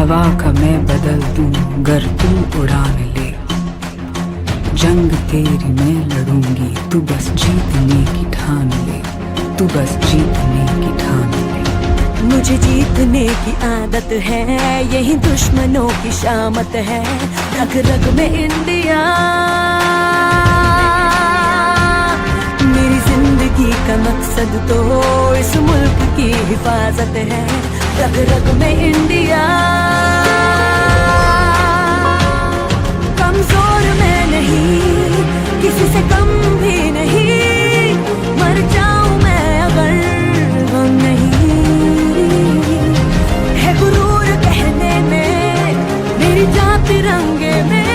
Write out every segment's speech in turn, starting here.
हवा का मैं बदल दूं गर तू उड़ान ले। जंग तेरी मैं लड़ूंगी, तू बस जीतने की ठान ले, तू बस जीतने की ठान ले। मुझे जीतने की आदत है, यही दुश्मनों की शामत है। रग रग में इंडिया, मेरी जिंदगी का मकसद तो इस मुल्क की हिफाजत है। रग रग में इंडिया, कमजोर मैं नहीं, किसी से कम भी नहीं। मर जाऊं मैं अगर गम नहीं है। गुरूर कहने में, मेरी जान तिरंगे में,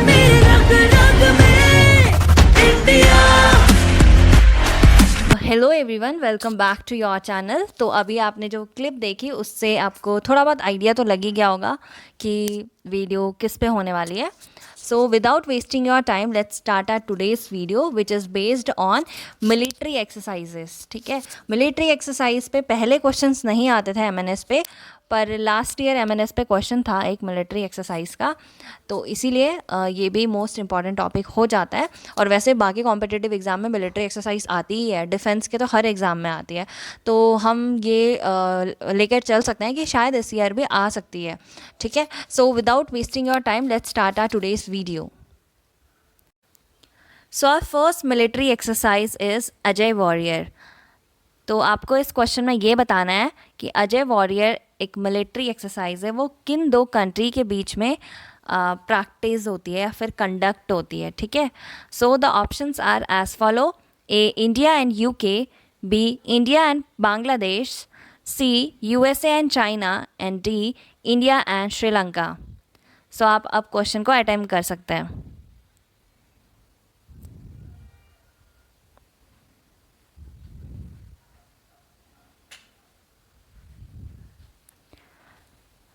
मेरी रग रग में India. Hello everyone, welcome back to your channel. तो अभी आपने जो क्लिप देखी उससे आपको थोड़ा बहुत आइडिया तो लग ही गया होगा कि वीडियो किस पे होने वाली है। So without wasting your time let's start our today's video which is based on military exercises. ठीक है, मिलिट्री एक्सरसाइज पे पहले क्वेश्चंस नहीं आते थे एमएनएस पे, पर लास्ट ईयर एमएनएस पे क्वेश्चन था एक मिलिट्री एक्सरसाइज का, तो इसीलिए ये भी मोस्ट इंपॉर्टेंट टॉपिक हो जाता है। और वैसे बाकी कॉम्पिटिटिव एग्जाम में मिलिट्री एक्सरसाइज आती ही है, डिफेंस के तो हर एग्ज़ाम में आती है, तो हम ये लेकर चल सकते हैं कि शायद इस ईयर भी आ सकती है। ठीक है, so without wasting your time let's start our today's video. So our first military exercise is Ajay warrior. तो आपको इस क्वेश्चन में ये बताना है कि अजय वॉरियर एक मिलिट्री एक्सरसाइज है, वो किन दो कंट्री के बीच में प्रैक्टिस होती है या फिर कंडक्ट होती है। ठीक है, so the options are as follow: A India and UK, B India and Bangladesh, C USA and China, and D India and Sri. So आप अब क्वेश्चन को अटेम्प्ट कर सकते हैं।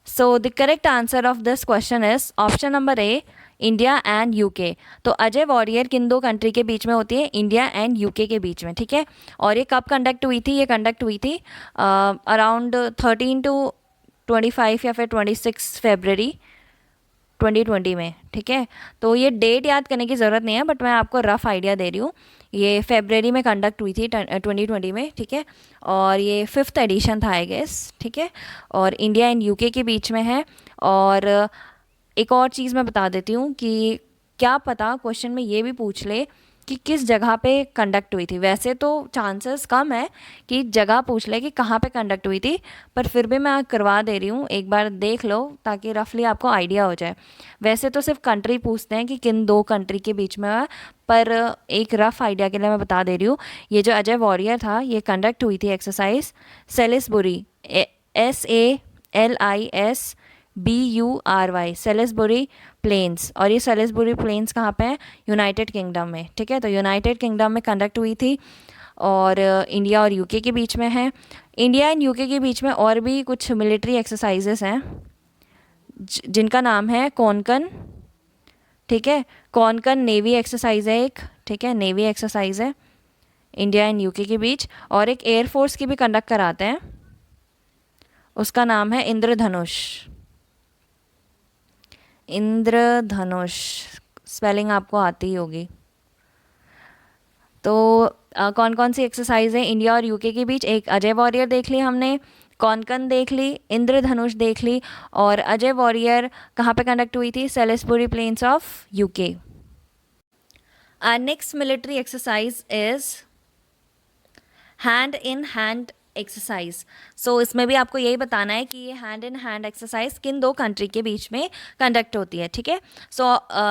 So the correct answer of this question is option number A, India and UK. तो Ajay warrior किन दो country के बीच में होती है? इंडिया एंड यूके के बीच में। ठीक है, और ये कब कंडक्ट हुई थी? ये कंडक्ट हुई थी अराउंड 13 to 25 या फिर 26 फरवरी 2020 में। ठीक है, तो ये डेट याद करने की ज़रूरत नहीं है, बट मैं आपको रफ़ आइडिया दे रही हूँ। ये फरवरी में कंडक्ट हुई थी 2020 में। ठीक है, और ये 5th एडिशन था आई गेस। ठीक है, और इंडिया एंड यूके के बीच में है। और एक और चीज़ मैं बता देती हूँ कि क्या पता क्वेश्चन में ये भी पूछ ले कि किस जगह पे कंडक्ट हुई थी। वैसे तो चांसेस कम है कि जगह पूछ ले कि कहाँ पे कंडक्ट हुई थी, पर फिर भी मैं करवा दे रही हूँ, एक बार देख लो ताकि रफली आपको आइडिया हो जाए। वैसे तो सिर्फ कंट्री पूछते हैं कि किन दो कंट्री के बीच में है, पर एक रफ़ आइडिया के लिए मैं बता दे रही हूँ। ये जो अजय वॉरियर था, ये कंडक्ट हुई थी एक्सरसाइज सेलिसबुरी, SALISBURY, सेलिसबुरी प्लेन्स। और ये सेलिसबुरी प्लेन्स कहाँ पे हैं? यूनाइटेड किंगडम में। ठीक है, तो यूनाइटेड किंगडम में कंडक्ट हुई थी और इंडिया और यूके के बीच में है। इंडिया एंड यूके के बीच में और भी कुछ मिलिट्री एक्सरसाइजेस हैं जिनका नाम है कोनकन। ठीक है, कोनकन नेवी एक्सरसाइज है एक। ठीक है, नेवी एक्सरसाइज है इंडिया एंड यूके के बीच। और एक एयरफोर्स की भी कंडक्ट कराते हैं, उसका नाम है इंद्रधनुष। इंद्रधनुष स्पेलिंग आपको आती ही होगी। तो कौन कौन सी एक्सरसाइज है इंडिया और यूके के बीच? एक अजय वॉरियर देख ली हमने, कोनकन देख ली, इंद्रधनुष देख ली, और अजय वॉरियर कहाँ पे कंडक्ट हुई थी? Salisbury Plains of UK. Our next military exercise is hand in hand exercise. So इसमें भी आपको यही बताना है कि ये हैंड इन हैंड एक्सरसाइज किन दो कंट्री के बीच में कंडक्ट होती है। ठीक है, so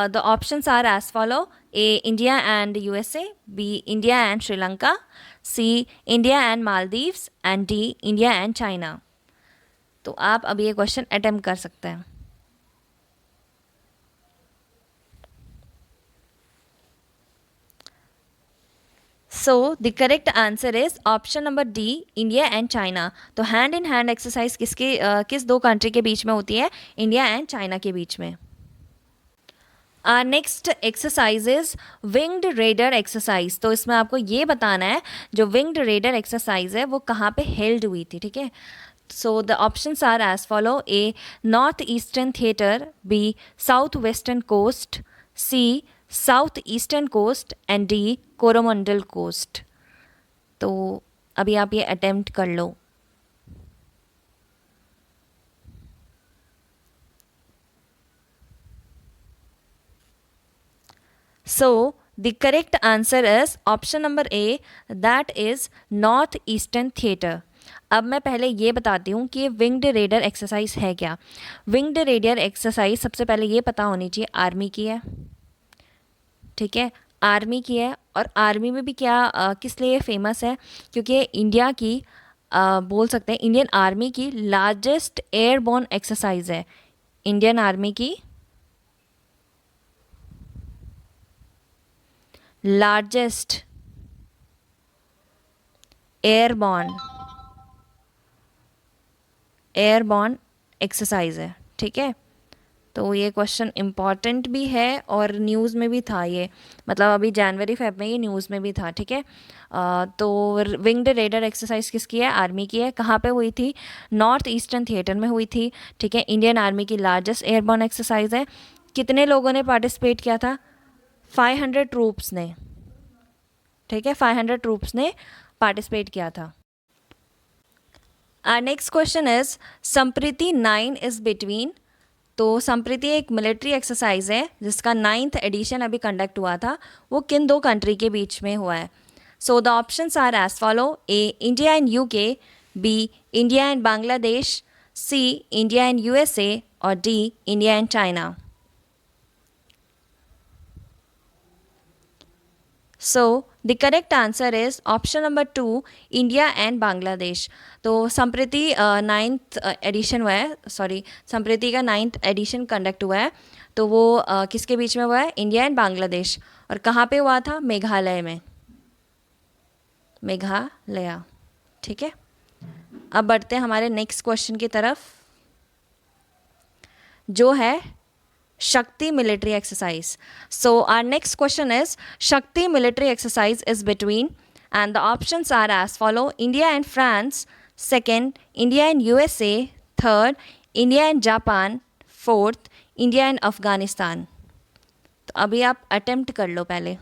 the options are as follow: A India and USA, b India and Sri Lanka, c India and Maldives, and D India and China. तो आप अब ये क्वेश्चन अटेम्प्ट कर सकते हैं। So the correct answer is option number d, India and China. तो hand in hand exercise किस दो कंट्री के बीच में होती है? इंडिया एंड चाइना के बीच में। Next exercise is winged raider exercise. तो इसमें आपको ये बताना है जो विंग्ड रेडर एक्सरसाइज है वो कहाँ पे हेल्ड हुई थी। ठीक है, So the options are as follow: A, northeastern theater; B, southwestern coast; C, southeastern coast; and D, coromandel coast. तो अभी आप ये अटेम्प्ट कर लो. So the correct answer is option number A, that is north eastern theater. अब मैं पहले ये बताती हूँ कि ये विंग्ड रेडर एक्सरसाइज है क्या. विंग्ड रेडर एक्सरसाइज सबसे पहले ये पता होनी चाहिए आर्मी की है, ठीक है, आर्मी की है. और आर्मी में भी क्या किस लिए फेमस है, क्योंकि ये इंडिया की बोल सकते हैं इंडियन आर्मी की लार्जेस्ट एयरबोर्न एक्सरसाइज है. इंडियन आर्मी की लार्जेस्ट एयरबॉर्न एक्सरसाइज है, ठीक है. तो ये क्वेश्चन इम्पॉर्टेंट भी है और न्यूज़ में भी था ये, मतलब अभी जनवरी फेब में ये न्यूज़ में भी था, ठीक है. तो विंग्ड रेडर एक्सरसाइज किसकी है, आर्मी की है. कहाँ पे हुई थी, नॉर्थ ईस्टर्न थिएटर में हुई थी, ठीक है. इंडियन आर्मी की लार्जेस्ट एयरबॉर्न एक्सरसाइज है. कितने लोगों ने पार्टिसिपेट किया था, 500 ट्रूप्स ने, ठीक है, 500 ट्रूप्स ने पार्टिसिपेट किया था. Our next question is Sampriti 9 is between. तो संप्रीति एक मिलिट्री एक्सरसाइज है जिसका 9th एडिशन अभी कंडक्ट हुआ था. वो किन दो कंट्री के बीच में हुआ है. So the options are as follow: A, India and UK; B, India and Bangladesh; C, India and USA; और D, India and China. So the correct answer is option number 2, India and Bangladesh. तो Sampriti 9th addition हुआ है, sorry Sampriti का 9th addition conduct हुआ है. तो वो किसके बीच में हुआ है, इंडिया एंड बांग्लादेश. और कहाँ पे हुआ था, मेघालय में, मेघालय, ठीक है. अब बढ़ते हैं हमारे नेक्स्ट क्वेश्चन की तरफ जो है Shakti military exercise. So our next question is Shakti military exercise is between, and the options are as follow: India and France; second, India and USA; third, India and Japan; fourth, India and Afghanistan. तो अभी आप attempt कर लो पहले.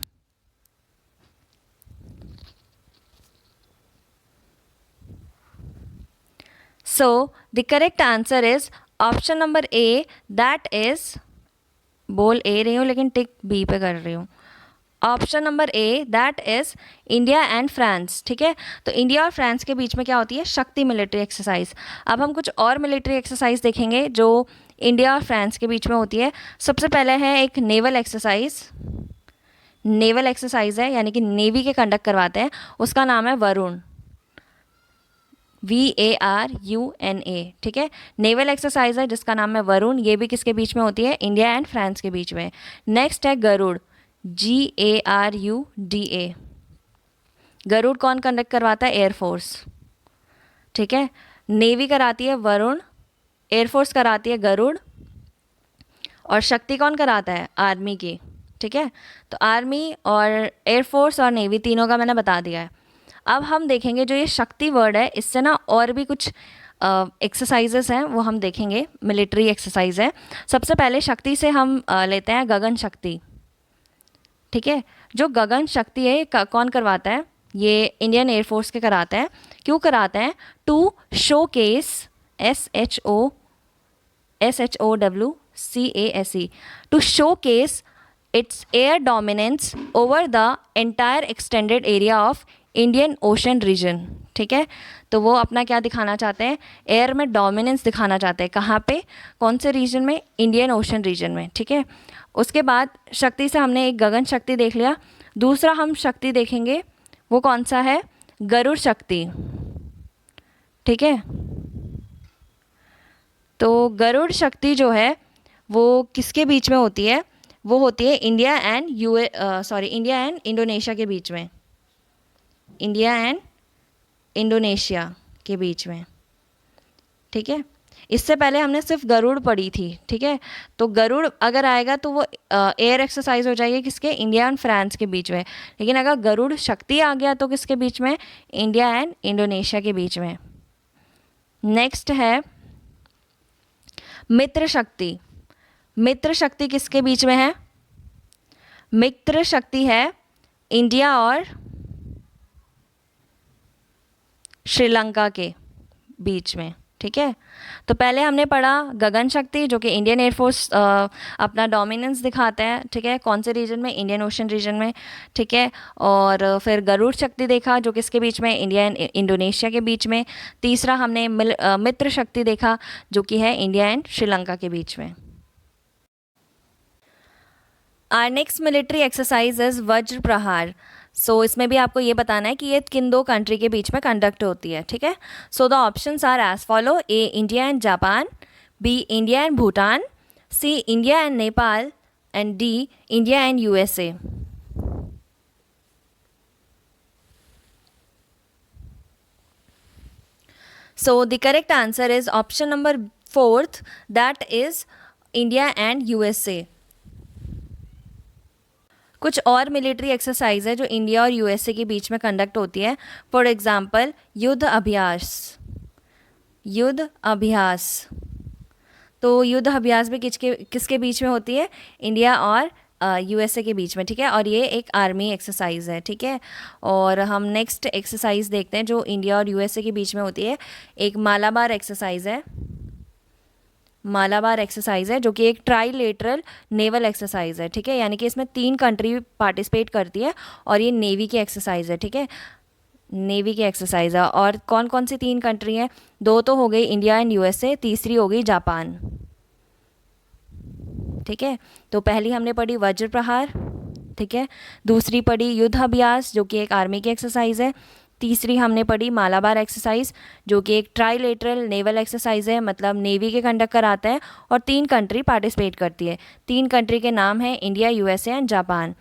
So the correct answer is option number A, that is, बोल ए रही हूँ लेकिन टिक B पे कर रही हूँ. Option number A, that is India and France, ठीक है. तो इंडिया और फ्रांस के बीच में क्या होती है, शक्ति मिलिट्री एक्सरसाइज. अब हम कुछ और मिलिट्री एक्सरसाइज देखेंगे जो इंडिया और फ्रांस के बीच में होती है. सबसे पहले है एक नेवल एक्सरसाइज. नेवल एक्सरसाइज है यानी कि नेवी के कंडक्ट करवाते हैं, उसका नाम है वरुण, VARUNA, ठीक है. नेवल एक्सरसाइज है जिसका नाम है वरुण. ये भी किसके बीच में होती है, इंडिया एंड फ्रांस के बीच में. नेक्स्ट है गरुड़, GARUDA. गरुड़ कौन कंडक्ट करवाता है, एयरफोर्स, ठीक है. नेवी कराती है वरुण, एयरफोर्स कराती है गरुड़, और शक्ति कौन कराता है, आर्मी की, ठीक है. तो आर्मी और एयरफोर्स और नेवी तीनों का मैंने बता दिया है. अब हम देखेंगे जो ये शक्ति वर्ड है, इससे ना और भी कुछ एक्सरसाइजेस हैं वो हम देखेंगे, मिलिट्री एक्सरसाइज है. सबसे पहले शक्ति से हम लेते हैं गगन शक्ति, ठीक है. जो गगन शक्ति है ये कौन करवाता है, ये इंडियन एयरफोर्स के कराते हैं. क्यों कराते हैं, to showcase, SHOWCASE, to showcase its air dominance over the entire extended area of Indian Ocean region, ठीक है. तो वो अपना क्या दिखाना चाहते हैं, एयर में डोमिनेंस दिखाना चाहते हैं. कहाँ पे, कौन से रीजन में, इंडियन ओशन रीजन में, ठीक है. उसके बाद शक्ति से हमने एक गगन शक्ति देख लिया. दूसरा हम शक्ति देखेंगे वो कौन सा है, गरुड़ शक्ति, ठीक है. तो गरुड़ शक्ति जो है वो किसके बीच में होती है, वो होती है India and India and Indonesia के बीच में, इंडिया एंड इंडोनेशिया के बीच में, ठीक है. इससे पहले हमने सिर्फ गरुड़ पढ़ी थी, ठीक है. तो गरुड़ अगर आएगा तो वो एयर एक्सरसाइज हो जाएगी किसके, इंडिया एंड फ्रांस के बीच में. लेकिन अगर गरुड़ शक्ति आ गया तो किसके बीच में, इंडिया एंड इंडोनेशिया के बीच में. नेक्स्ट है मित्र शक्ति। मित्र शक्ति किसके बीच में है? मित्र शक्ति है इंडिया और श्रीलंका के बीच में, ठीक है। तो पहले हमने पढ़ा गगन शक्ति, जो कि इंडियन एयरफोर्स अपना डोमिनेंस दिखाता है, ठीक है। कौन से रीजन में? इंडियन ओशन रीजन में, ठीक है। और फिर गरुड़ शक्ति देखा, जो किसके बीच में? इंडिया एंड इंडोनेशिया के बीच में। तीसरा हमने मित्र शक्ति देखा, जो कि है इंडिया एंड श्रीलंका के बीच में। Our next military exercise is Vajra Prahar. सो इसमें भी आपको ये बताना है कि ये किन दो कंट्री के बीच में कंडक्ट होती है, ठीक है। So the options are as follow: A India and Japan, b India and Bhutan, c India and Nepal, and D India and USA. So the correct answer is option number 4th, that is India and USA. कुछ और military exercise है जो India और USA के बीच में conduct होती है। फॉर एग्जांपल युद्ध अभ्यास। युद्ध अभ्यास, तो युद्ध अभ्यास भी किसके बीच में होती है? इंडिया और यूएसए के बीच में, ठीक है। और ये एक आर्मी एक्सरसाइज है, ठीक है। और हम नेक्स्ट एक्सरसाइज देखते हैं जो इंडिया और यूएसए के बीच में होती है। एक मालाबार एक्सरसाइज है। मालाबार एक्सरसाइज है जो कि एक ट्राईलेटरल नेवल एक्सरसाइज है, ठीक है। यानी कि इसमें 3 कंट्री पार्टिसिपेट करती है और ये नेवी की एक्सरसाइज है, ठीक है। नेवी की एक्सरसाइज है। और कौन कौन सी 3 कंट्री हैं? 2 तो हो गई इंडिया एंड यूएसए, तीसरी हो गई जापान, ठीक है। तो पहली हमने पढ़ी वज्र प्रहार, ठीक है। दूसरी पढ़ी युद्ध अभ्यास, जो कि एक आर्मी की एक्सरसाइज है। तीसरी हमने पढ़ी मालाबार एक्सरसाइज, जो कि एक ट्राईलेटरल नेवल एक्सरसाइज है, मतलब नेवी के कंडक्ट कराते हैं और 3 कंट्री पार्टिसिपेट करती है। 3 कंट्री के नाम हैं इंडिया, यूएसए एंड जापान।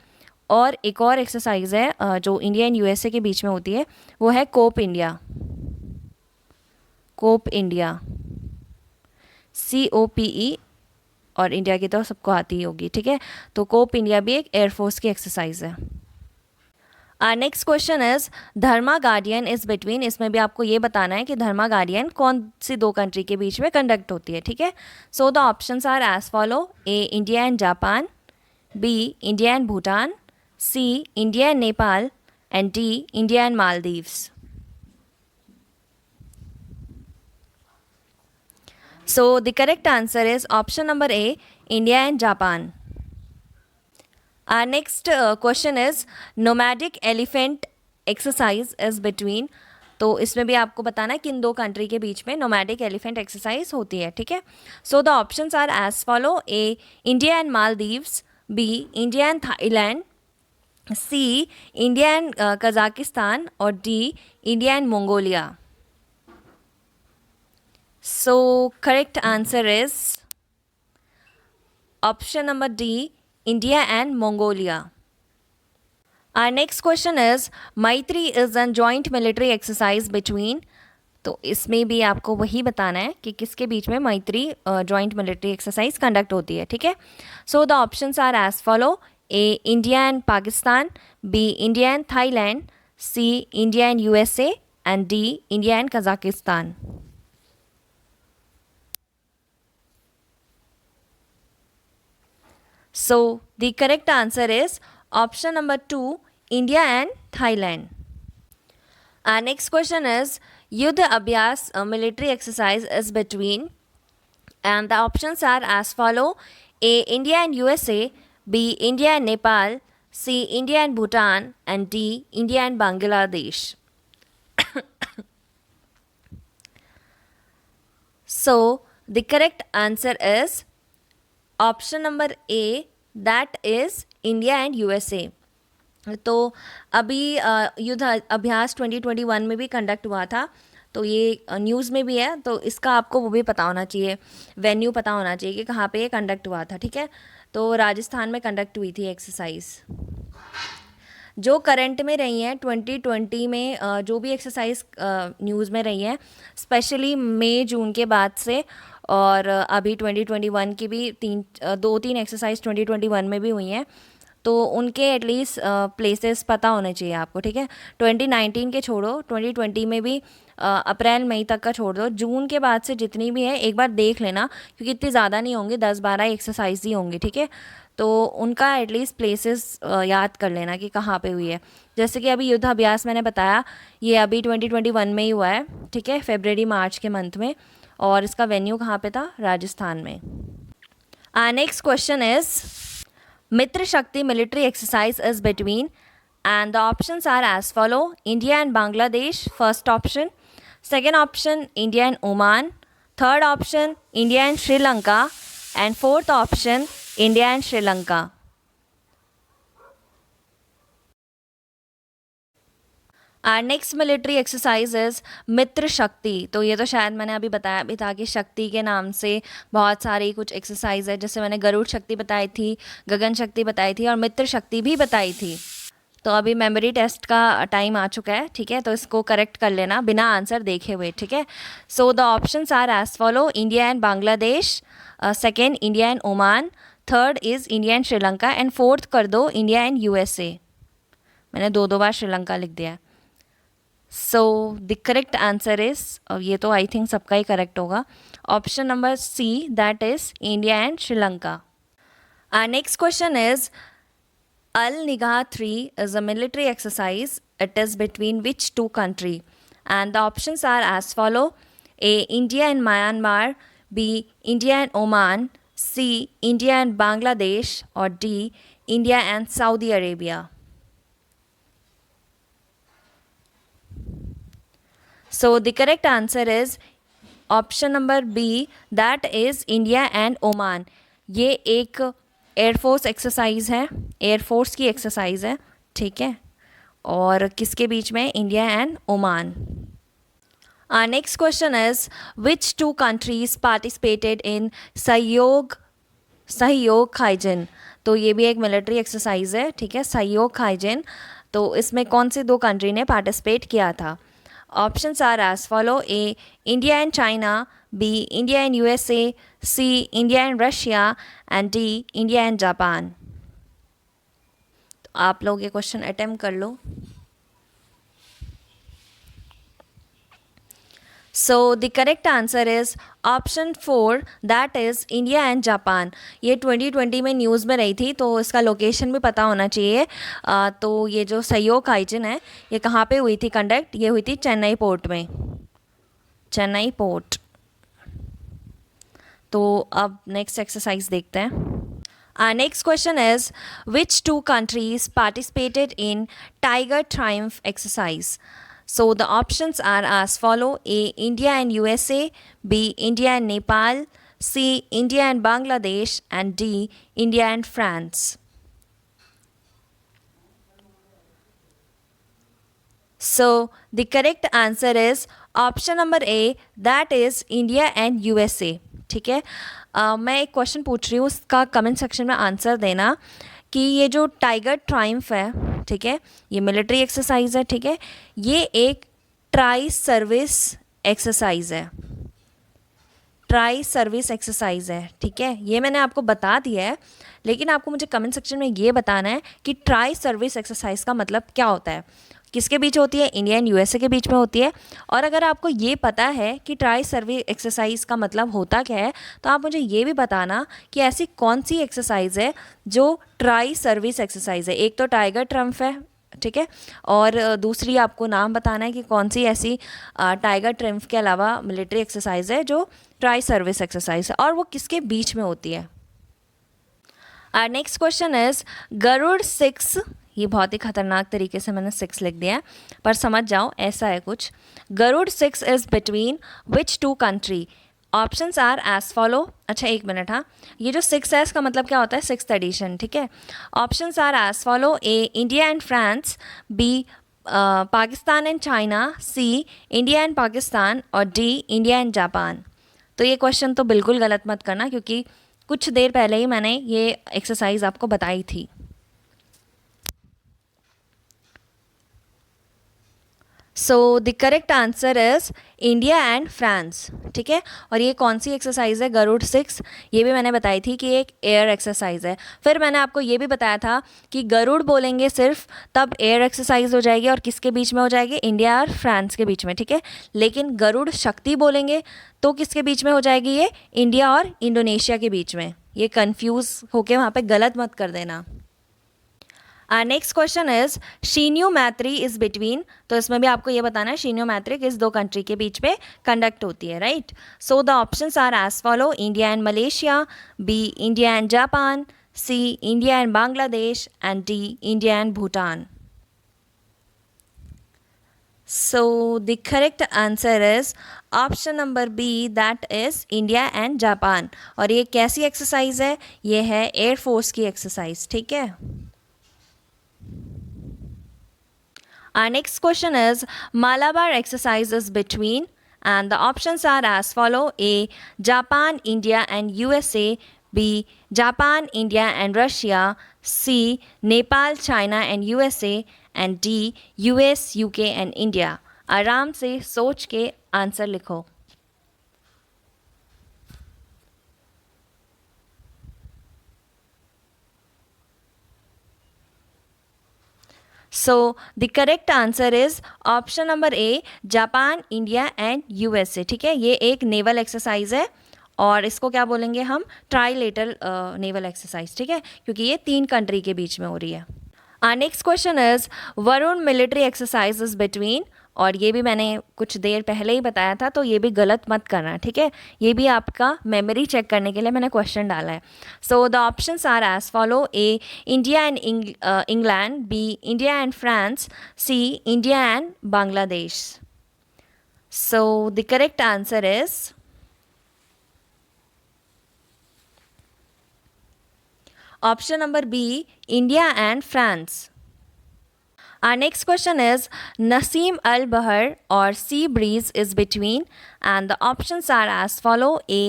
और एक और एक्सरसाइज है जो इंडिया एंड यूएसए के बीच में होती है, वो है cope India. Cope India, COPE, और इंडिया की तो सबको आती ही होगी, ठीक है। तो कोप इंडिया भी एक एयरफोर्स की एक्सरसाइज है। Our next question is Dharma guardian is between. इसमें भी आपको ये बताना है कि धर्मा गार्डियन कौन सी 2 कंट्री के बीच में कंडक्ट होती है, ठीक है। So the options are as follow: A India and Japan, b India and Bhutan, c India and Nepal, and D India and Maldives. So the correct answer is option number A, India and Japan. Our next question is nomadic elephant exercise is between. तो इसमें भी आपको बताना है किन 2 country के बीच में नोमैडिक एलिफेंट एक्सरसाइज होती है, ठीक है। So the options are as follow: A India and Maldives, B India and Thailand, C India and Kazakhstan, और D India and Mongolia. So correct answer is option number D, India and Mongolia. Our next question is Maitri is a joint military exercise between. तो इसमें भी आपको वही बताना है कि किसके बीच में मैत्री जॉइंट मिलिट्री एक्सरसाइज कंडक्ट होती है, ठीक है। So the options are as follow: A India and Pakistan, b India and Thailand, C India and USA, and D India and Kazakhstan. So the correct answer is option number 2, India and Thailand. Our next question is Yuddha Abhyas, a military exercise is between, and the options are as follow: A India and USA, B India and Nepal, C India and Bhutan, and D India and Bangladesh. So the correct answer is option number A, that is India and USA. तो अभी युद्ध अभ्यास 2021 में भी conduct हुआ था, तो ये न्यूज़ में भी है, तो इसका आपको वो भी पता होना चाहिए, वेन्यू पता होना चाहिए कि कहाँ पे ये कंडक्ट हुआ था, ठीक है। तो राजस्थान में कंडक्ट हुई थी एक्सरसाइज। जो करंट में रही हैं 2020 में जो भी एक्सरसाइज न्यूज़ में रही हैं, स्पेशली मई जून के बाद से, और अभी 2021 की भी 2-3 एक्सरसाइज 2021 में भी हुई हैं। तो उनके एटलीस्ट प्लेसेस पता होने चाहिए आपको, ठीक है। 2019 के छोड़ो, 2020 में भी अप्रैल मई तक का छोड़ दो, जून के बाद से जितनी भी है एक बार देख लेना, क्योंकि इतनी ज़्यादा नहीं होंगी, 10-12 एक्सरसाइज ही होंगी, ठीक है। तो उनका एटलीस्ट प्लेसेस याद कर लेना कि कहाँ पे हुई है। जैसे कि अभी युद्धाभ्यास मैंने बताया, ये अभी 2021 में ही हुआ है, ठीक है, फेबररी मार्च के मंथ में, और इसका वेन्यू कहाँ पे था, राजस्थान में। नेक्स्ट क्वेश्चन इज मित्र शक्ति military exercise is between, and the options are as follow: India and Bangladesh, first option; second option, India and Oman; third option, India and Sri Lanka; and fourth option, India and Sri Lanka. Our next military exercise is मित्र शक्ति। तो ये तो शायद मैंने अभी बताया भी था कि शक्ति के नाम से बहुत सारी कुछ एक्सरसाइज है, जैसे मैंने गरुड़ शक्ति बताई थी, गगन शक्ति बताई थी और मित्र शक्ति भी बताई थी। तो अभी मेमोरी टेस्ट का टाइम आ चुका है, ठीक है, तो इसको करेक्ट कर लेना बिना आंसर देखे हुए, ठीक है। So the options are as follow: India and Bangladesh, second India and Oman, third is India and Sri Lanka, and fourth कर दो इंडिया एंड यूएसए। मैंने दो बार श्रीलंका लिख दिया है। So the correct answer is, ये तो आई थिंक सबका ही करेक्ट होगा, option number c, that is India and Sri Lanka. Next question is Al-Nigah 3 is a military exercise. It is between which two country? And the options are as follow: A. India and Myanmar, B. India and Oman, C. India and Bangladesh, or D. India and Saudi Arabia. So the correct answer is option number B, that is India and Oman. ये एक air force exercise है, air force की exercise है, ठीक है, और किसके बीच में, India and Oman. Next question is which two countries participated in Sahyog Kaijin. तो ये भी एक मिलिट्री एक्सरसाइज है, ठीक है, सहयोग खाइजिन। तो इसमें कौन से दो कंट्री ने पार्टिसिपेट किया था? Options are as follow: A. India and China, B. India and USA, C. India and Russia, and D. India and Japan. तो आप लोग ये क्वेश्चन अटेम्प्ट कर लो। So the correct answer is option 4, that is India and Japan. ये 2020 में news में रही थी, तो इसका लोकेशन भी पता होना चाहिए। तो ये जो सहयोग खाइजिन है, ये कहाँ पे हुई थी कंडक्ट? ये हुई थी चेन्नई पोर्ट में, चेन्नई पोर्ट। तो अब नेक्स्ट एक्सरसाइज देखते हैं। Next question is which two countries participated in tiger triumph exercise. So the options are as follow: A. India and USA, B. India and Nepal, C. India and Bangladesh, and D. India and France. So the correct answer is option number A, that is India and USA. ठीक है, मैं एक question पूछ रही हूँ, उसका comment section में answer देना कि ये जो टाइगर ट्रायम्फ है, ठीक है, ये मिलिट्री एक्सरसाइज है, ठीक है, ये एक ट्राई सर्विस एक्सरसाइज है, ट्राई सर्विस एक्सरसाइज है, ठीक है, ये मैंने आपको बता दिया है, लेकिन आपको मुझे कमेंट सेक्शन में ये बताना है कि ट्राई सर्विस एक्सरसाइज का मतलब क्या होता है, किसके बीच होती है? इंडिया एंड यूएसए के बीच में होती है। और अगर आपको ये पता है कि ट्राई सर्विस एक्सरसाइज का मतलब होता क्या है, तो आप मुझे ये भी बताना कि ऐसी कौन सी एक्सरसाइज है जो ट्राई सर्विस एक्सरसाइज है। एक तो टाइगर ट्रम्प है, ठीक है, और दूसरी आपको नाम बताना है कि कौन सी ऐसी टाइगर ट्रम्प के अलावा मिलिट्री एक्सरसाइज है जो ट्राई सर्विस एक्सरसाइज है, और वो किसके बीच में होती है। नेक्स्ट क्वेश्चन इज गरुड़ 6, ये बहुत ही खतरनाक तरीके से मैंने 6 लिख दिया है, पर समझ जाओ, ऐसा है कुछ। Garuda 6 is between which two country? Options are as follow. अच्छा एक मिनट, हाँ, ये जो 6 है इसका मतलब क्या होता है? 6th एडिशन, ठीक है। Options are as follow: A. India and France, b. Pakistan and China, c. India and Pakistan, और डी. India and Japan. तो ये क्वेश्चन तो बिल्कुल गलत मत करना, क्योंकि कुछ देर पहले ही मैंने ये एक्सरसाइज आपको बताई थी। सो the correct answer is India and France, ठीक है। और ये कौन सी एक्सरसाइज है, गरुड़ 6, ये भी मैंने बताई थी कि एक एयर एक्सरसाइज है। फिर मैंने आपको ये भी बताया था कि गरुड़ बोलेंगे सिर्फ तब एयर एक्सरसाइज हो जाएगी, और किसके बीच में हो जाएगी, इंडिया और फ्रांस के बीच में, ठीक है। लेकिन गरुड़ शक्ति बोलेंगे तो किसके बीच में हो जाएगी, ये इंडिया और इंडोनेशिया के बीच में। ये कन्फ्यूज़ होके वहाँ पे गलत मत कर देना। नेक्स्ट क्वेश्चन इज शीन्यू मैत्री इज बिटवीन, तो इसमें भी आपको ये बताना है शीन्यू मैत्री किस दो कंट्री के बीच में कंडक्ट होती है, right. So the options are as follow, India and Malaysia, b India and Japan, c India and Bangladesh, and D India and Bhutan. So the correct answer is option number b, that is India and Japan. और ये कैसी exercise है, ये है air force की exercise, ठीक है। Our next question is Malabar exercise is between, and the options are as follow: A Japan, India and USA, B Japan, India and Russia, C Nepal, China and USA, and D US, UK and India। आराम से सोच के answer लिखो। So the correct answer is option number A, Japan, India and USA, ठीक है। ये एक naval exercise है और इसको क्या बोलेंगे हम, ट्राइलेटरल नेवल एक्सरसाइज, ठीक है, क्योंकि ये 3 कंट्री के बीच में हो रही है। Next question is Varun military exercise is between, और ये भी मैंने कुछ देर पहले ही बताया था, तो ये भी गलत मत करना, ठीक है। ये भी आपका मेमोरी चेक करने के लिए मैंने क्वेश्चन डाला है। So the options are as follow: A India and England, b India and France, c India and Bangladesh. So the correct answer is option number b, India and France. Our next question is Nasim Al Bahar or Sea Breeze is between, and the options are as follow: A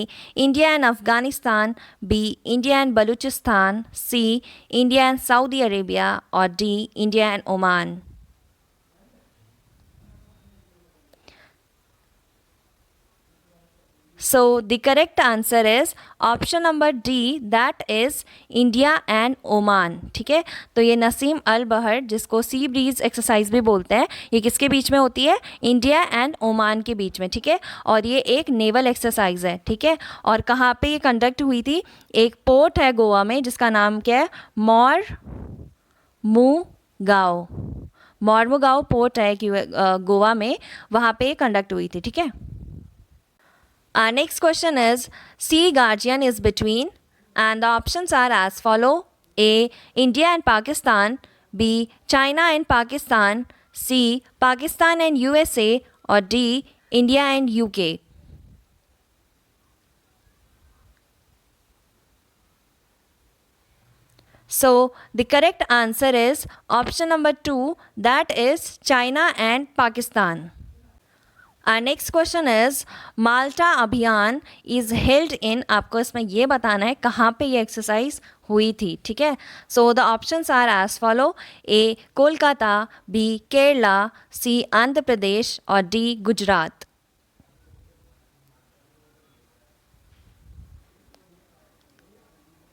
India and Afghanistan, B India and Balochistan, C India and Saudi Arabia, or D India and Oman। So the correct answer is option number D, that is India and Oman, ठीक है। तो ये नसीम अल बहर, जिसको sea breeze exercise भी बोलते हैं, ये किसके बीच में होती है, इंडिया एंड ओमान के बीच में, ठीक है। और ये एक नेवल एक्सरसाइज है, ठीक है। और कहाँ पे ये कंडक्ट हुई थी, एक पोर्ट है गोवा में जिसका नाम क्या है, मॉर्मुगाओ पोर्ट है गोवा में, वहाँ पे कंडक्ट हुई थी, ठीक है। Our next question is Sea Guardian is between, and the options are as follow: A India and Pakistan, B China and Pakistan, C Pakistan and USA, or D India and UK। So the correct answer is option number 2, that is China and Pakistan। Our next question is माल्टा अभियान is held in, आपको इसमें ये बताना है कहाँ पे ये exercise हुई थी, ठीक है। So the options are as follow: A Kolkata, B Kerala, C Andhra Pradesh, और D Gujarat.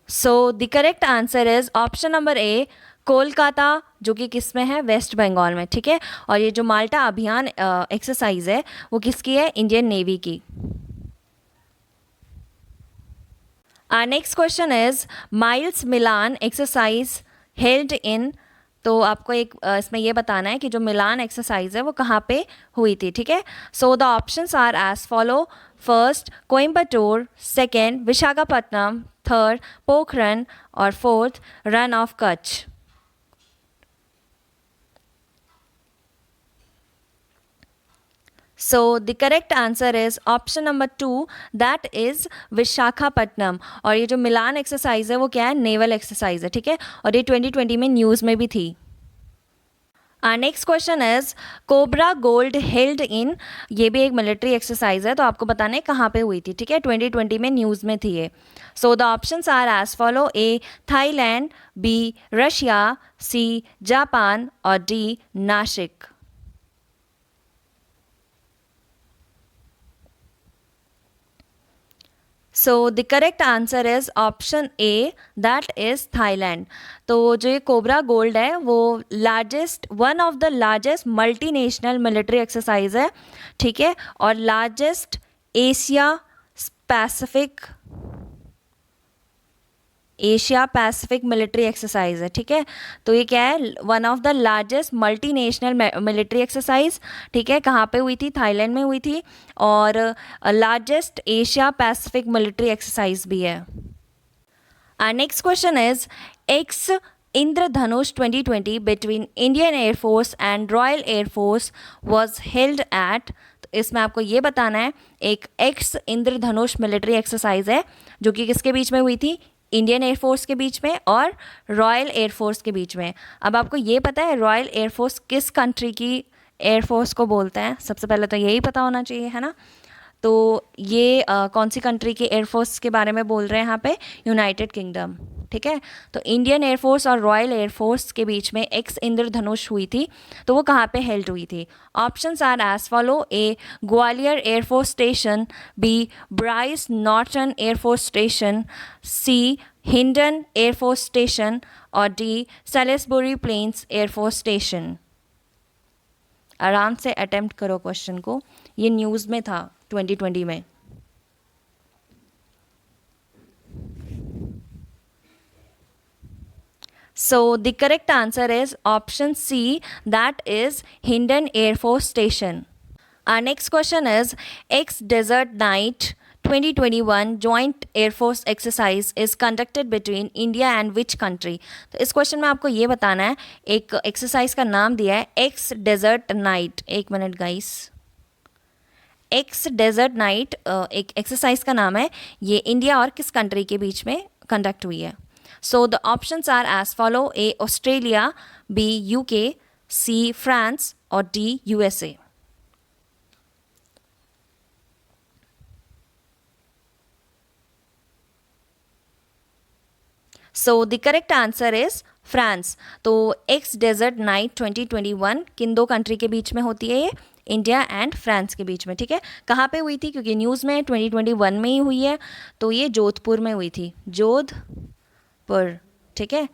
So the correct answer is option number A, Kolkata, जो कि किस में है, वेस्ट बंगाल में, ठीक है। और ये जो माल्टा अभियान एक्सरसाइज है वो किसकी है, इंडियन नेवी की। Next question is miles Milan exercise held in, तो आपको एक इसमें ये बताना है कि जो मिलान एक्सरसाइज है वो कहाँ पे हुई थी, ठीक है। So the options are as follow: first Coimbatore, second Visakhapatnam, third Pokhran, और fourth Rann of Kutch. So the correct answer is option number 2, that is Visakhapatnam. और ये जो मिलान एक्सरसाइज है वो क्या है, नेवल एक्सरसाइज है, ठीक है। और ये 2020 में न्यूज़ में भी थी। Next question is cobra gold held in, ये भी एक मिलिट्री एक्सरसाइज है, तो आपको बताना है कहाँ पे हुई थी, ठीक है। 2020 में न्यूज़ में थी ये। So the options are as follow: A Thailand, B Russia, C Japan, और D Nashik. So the correct answer is option A, that is Thailand. तो जो ये कोबरा गोल्ड है वो one of the largest multinational military exercise है, ठीक है, और largest Asia Pacific military exercise है, ठीक है। तो ये क्या है, one of the largest multinational military exercise, ठीक है, कहाँ पे हुई थी, थाईलैंड में हुई थी, और largest Asia Pacific military exercise भी है। Next question is x Indradhanush 2020 between Indian air force and royal air force was held at. तो इसमें आपको ये बताना है, एक एक्स इंद्रधनुष मिलिट्री एक्सरसाइज है जो कि किसके बीच में हुई थी, इंडियन एयरफोर्स के बीच में और रॉयल एयरफोर्स के बीच में। अब आपको ये पता है रॉयल एयरफोर्स किस कंट्री की एयरफोर्स को बोलते हैं, सबसे पहले तो यही पता होना चाहिए, है ना। तो ये कौन सी कंट्री के एयरफोर्स के बारे में बोल रहे हैं यहाँ पे, यूनाइटेड किंगडम, ठीक है। तो इंडियन एयरफोर्स और रॉयल एयरफोर्स के बीच में एक्स इंद्रधनुष हुई थी, तो वो कहाँ पे हेल्ड हुई थी। Options are as follow, A Gwalior air force station, B Brize Norton air force station, C Hindan air force station, और D Salisbury Plains air force station. आराम से अटेम्प्ट करो क्वेश्चन को, ये न्यूज़ में था 2020 में। So the correct answer is option C, that is Hindon Air Force Station. Our next question is X Desert Night 2021 joint Air Force exercise is conducted between India and which country? तो इस question में आपको ये बताना है, एक exercise का नाम दिया है X Desert Night। एक minute guys, X desert night एक एक्सरसाइज का नाम है, ये इंडिया और किस कंट्री के बीच में कंडक्ट हुई है। So the options are as follow, A Australia, B UK, C France, और D USA. So the correct answer is France. तो एक्स डेजर्ट नाइट 2021 किन दो कंट्री के बीच में होती है, ये इंडिया एंड फ्रांस के बीच में, ठीक है। कहाँ पे हुई थी, क्योंकि न्यूज़ में 2021 में ही हुई है, तो ये जोधपुर में हुई थी, जोधपुर, ठीक है।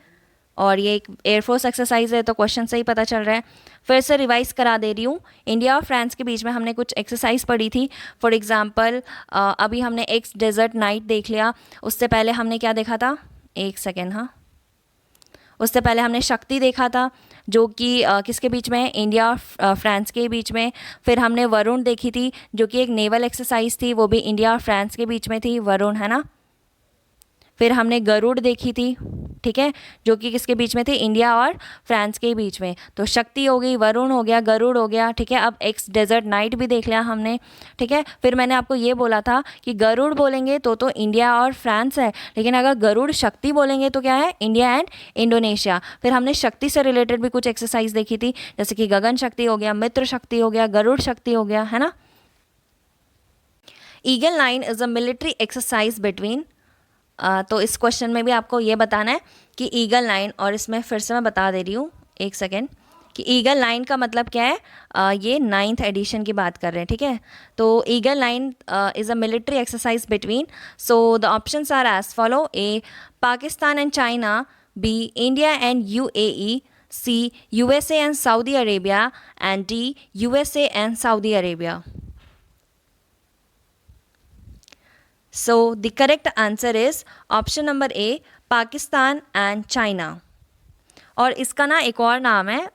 और ये एक एयरफोर्स एक्सरसाइज है, तो क्वेश्चन से ही पता चल रहा है। फिर से रिवाइज करा दे रही हूँ, इंडिया और फ्रांस के बीच में हमने कुछ एक्सरसाइज पढ़ी थी। फॉर एग्जांपल अभी हमने एक्स डेजर्ट नाइट देख लिया, उससे पहले हमने क्या देखा था, एक सेकेंड, हाँ, उससे पहले हमने शक्ति देखा था जो कि किसके बीच में है, इंडिया और फ्रांस के बीच में। फिर हमने वरुण देखी थी जो कि एक नेवल एक्सरसाइज थी, वो भी इंडिया और फ्रांस के बीच में थी, वरुण, है ना। फिर हमने गरुड़ देखी थी, ठीक है, जो कि किसके बीच में थी, इंडिया और फ्रांस के बीच में। तो शक्ति हो गई, वरुण हो गया, गरुड़ हो गया, ठीक है। अब एक्स डेजर्ट नाइट भी देख लिया हमने, ठीक है। फिर मैंने आपको ये बोला था कि गरुड़ बोलेंगे तो इंडिया और फ्रांस है, लेकिन अगर गरुड़ शक्ति बोलेंगे तो क्या है, इंडिया एंड इंडोनेशिया। फिर हमने शक्ति से रिलेटेड भी कुछ एक्सरसाइज देखी थी, जैसे कि गगन शक्ति हो गया, मित्र शक्ति हो गया, गरुड़ शक्ति हो गया, है ना। Eagle line is a military exercise between, तो इस क्वेश्चन में भी आपको ये बताना है कि ईगल लाइन, और इसमें फिर से मैं बता दे रही हूँ, एक सेकेंड, कि ईगल लाइन का मतलब क्या है, ये 9th एडिशन की बात कर रहे हैं, ठीक है। तो eagle line is a military exercise between, so the options are as follow, a Pakistan and China, B India and UAE, c USA and Saudi Arabia, and d USA and Saudi Arabia. So the correct answer is option number A, Pakistan and China. और इसका ना एक और नाम है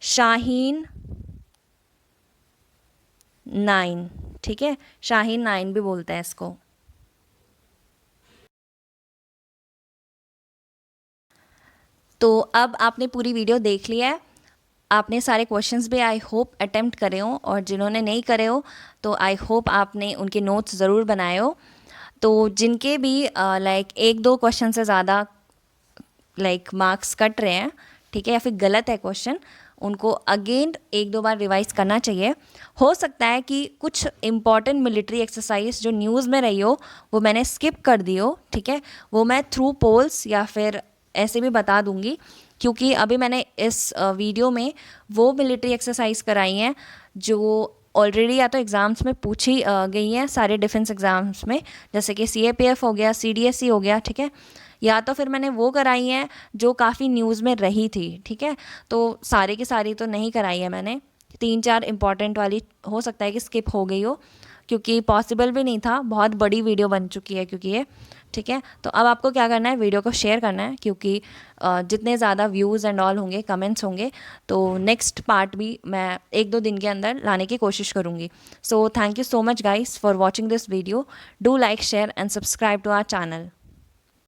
शाहीन 9, ठीक है, शाहीन 9 भी बोलते हैं इसको। तो अब आपने पूरी वीडियो देख लिया है, आपने सारे क्वेश्चंस भी आई होप अटेम्प्ट करे हो, और जिन्होंने नहीं करे हो तो आई होप आपने उनके नोट्स ज़रूर बनाए हो। तो जिनके भी लाइक 1-2 क्वेश्चन से ज़्यादा लाइक मार्क्स कट रहे हैं, ठीक है, या फिर गलत है क्वेश्चन, उनको अगेन 1-2 बार रिवाइज करना चाहिए। हो सकता है कि कुछ इंपॉर्टेंट मिलिट्री एक्सरसाइज जो न्यूज़ में रही हो वो मैंने स्किप कर दी हो, ठीक है, वो मैं थ्रू पोल्स या फिर ऐसे भी बता दूंगी, क्योंकि अभी मैंने इस वीडियो में वो मिलिट्री एक्सरसाइज कराई हैं जो ऑलरेडी या तो एग्ज़ाम्स में पूछी गई हैं सारे डिफेंस एग्ज़ाम्स में, जैसे कि CAPF हो गया, CDSE हो गया, ठीक है, या तो फिर मैंने वो कराई हैं जो काफ़ी न्यूज़ में रही थी, ठीक है। तो सारी की सारी तो नहीं कराई है मैंने, 3-4 इंपॉर्टेंट वाली हो सकता है कि स्किप हो गई हो, क्योंकि पॉसिबल भी नहीं था, बहुत बड़ी वीडियो बन चुकी है क्योंकि ये, ठीक है। तो अब आपको क्या करना है, वीडियो को शेयर करना है, क्योंकि जितने ज़्यादा व्यूज़ एंड ऑल होंगे, कमेंट्स होंगे, तो नेक्स्ट पार्ट भी मैं 1-2 दिन के अंदर लाने की कोशिश करूँगी। So thank you so much guys for watching this video. Do like, share and subscribe to our channel.